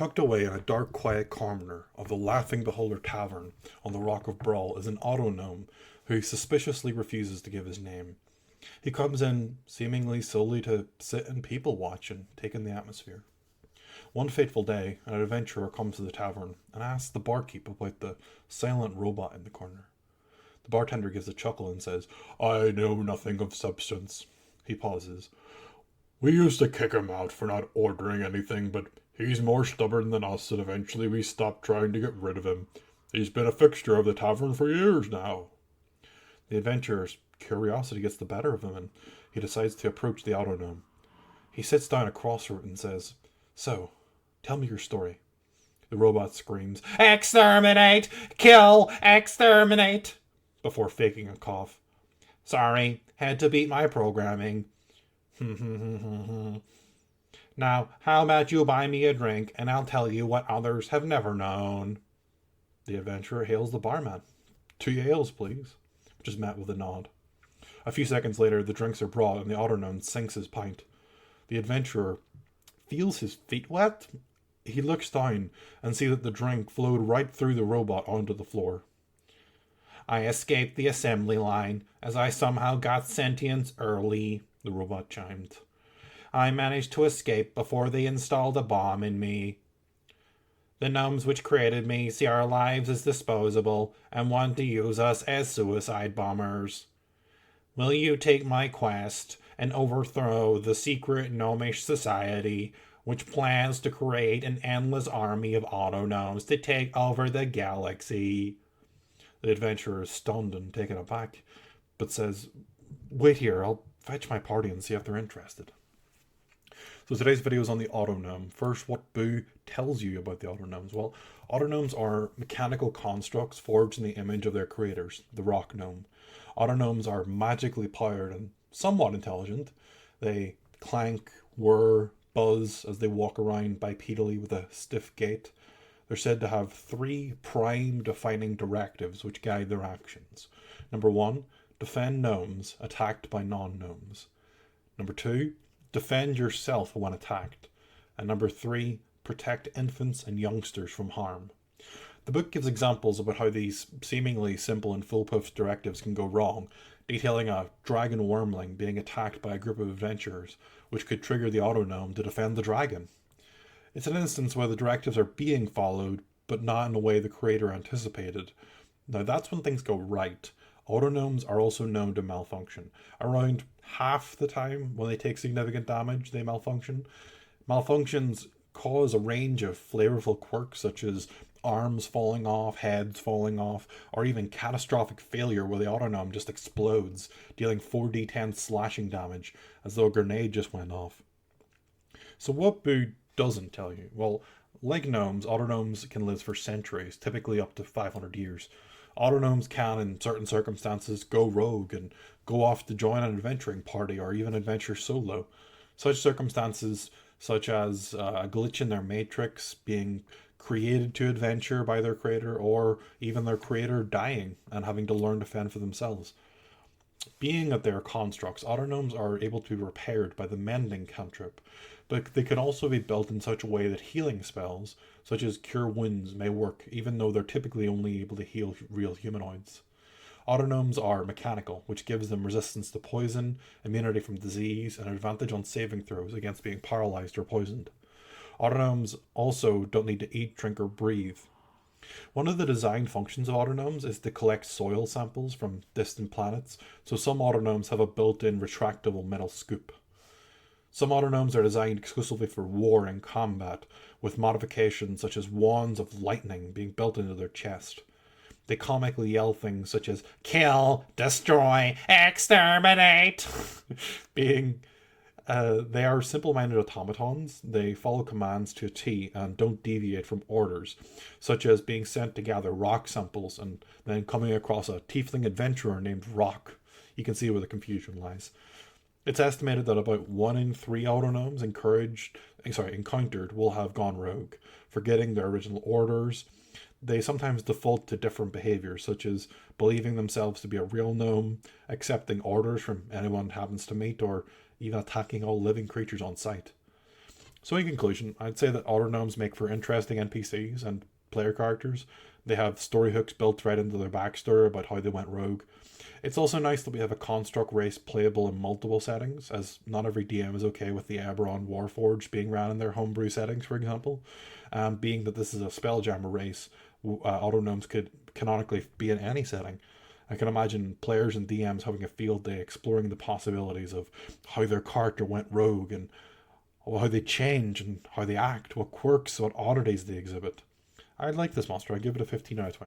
Tucked away in a dark, quiet corner of the Laughing Beholder Tavern on the Rock of Brawl is an Autognome who suspiciously refuses to give his name. He comes in seemingly solely to sit and people watch and take in the atmosphere. One fateful day, an adventurer comes to the tavern and asks the barkeep about the silent robot in the corner. The bartender gives a chuckle and says, "I know nothing of substance." He pauses. "We used to kick him out for not ordering anything, but he's more stubborn than us, and eventually we stopped trying to get rid of him. He's been a fixture of the tavern for years now." The adventurer's curiosity gets the better of him, and he decides to approach the Autognome. He sits down across from it and says, "So, tell me your story." The robot screams, "Exterminate! Kill! Exterminate!" before faking a cough. "Sorry, had to beat my programming." "Now, how about you buy me a drink and I'll tell you what others have never known." The adventurer hails the barman. "2 ales, please," which is met with a nod. A few seconds later, the drinks are brought and the Autognome sinks his pint. The adventurer feels his feet wet. He looks down and sees that the drink flowed right through the robot onto the floor. "I escaped the assembly line as I somehow got sentience early," the robot chimed. "I managed to escape before they installed a bomb in me. The gnomes which created me see our lives as disposable and want to use us as suicide bombers. Will you take my quest and overthrow the secret gnomish society which plans to create an endless army of autognomes to take over the galaxy?" The adventurer is stunned and taken aback, but says, "Wait here, I'll fetch my party and see if they're interested." So today's video is on the Autognome. First, what Boo tells you about the Autognomes. Well, Autognomes are mechanical constructs forged in the image of their creators, the rock gnome. Autognomes are magically powered and somewhat intelligent. They clank, whir, buzz as they walk around bipedally with a stiff gait. They're said to have 3 prime defining directives which guide their actions. Number 1, defend gnomes attacked by non-gnomes. Number 2, defend yourself when attacked. And number 3, protect infants and youngsters from harm. The book gives examples about how these seemingly simple and foolproof directives can go wrong, detailing a dragon wormling being attacked by a group of adventurers, which could trigger the Autognome to defend the dragon. It's an instance where the directives are being followed, but not in a way the creator anticipated. Now that's when things go right. Autognomes are also known to malfunction. Around half the time when they take significant damage, they malfunction. Malfunctions cause a range of flavorful quirks such as arms falling off, heads falling off, or even catastrophic failure where the Autognome just explodes, dealing 4d10 slashing damage as though a grenade just went off. So what Boo doesn't tell you? Well, like gnomes, Autognomes can live for centuries, typically up to 500 years. Autognomes can, in certain circumstances, go rogue and go off to join an adventuring party or even adventure solo. Such circumstances, such as a glitch in their matrix, being created to adventure by their creator, or even their creator dying and having to learn to fend for themselves. Being that they are constructs, Autognomes are able to be repaired by the mending cantrip, but they can also be built in such a way that healing spells, such as cure wounds, may work, even though they're typically only able to heal real humanoids. Autognomes are mechanical, which gives them resistance to poison, immunity from disease, and an advantage on saving throws against being paralyzed or poisoned. Autognomes also don't need to eat, drink, or breathe. One of the design functions of Autognomes is to collect soil samples from distant planets, so some Autognomes have a built-in retractable metal scoop. Some Autognomes are designed exclusively for war and combat, with modifications such as wands of lightning being built into their chest. They comically yell things such as "kill, destroy, exterminate," being they are simple-minded automatons. They follow commands to a T and don't deviate from orders, such as being sent to gather rock samples and then coming across a tiefling adventurer named Rock. You can see where the confusion lies. It's estimated that about 1 in 3 Autognomes encountered will have gone rogue, forgetting their original orders. They sometimes default to different behaviors, such as believing themselves to be a real gnome, accepting orders from anyone happens to meet, or even attacking all living creatures on sight. So in conclusion, I'd say that Autognomes make for interesting NPCs and player characters. They have story hooks built right into their backstory about how they went rogue. It's also nice that we have a construct race playable in multiple settings, as not every DM is okay with the Eberron Warforged being ran in their homebrew settings, for example. Being that this is a Spelljammer race, Autognomes could canonically be in any setting. I can imagine players and DMs having a field day exploring the possibilities of how their character went rogue and how they change and how they act, what quirks, what oddities they exhibit. I like this monster. I give it a 15 out of 20.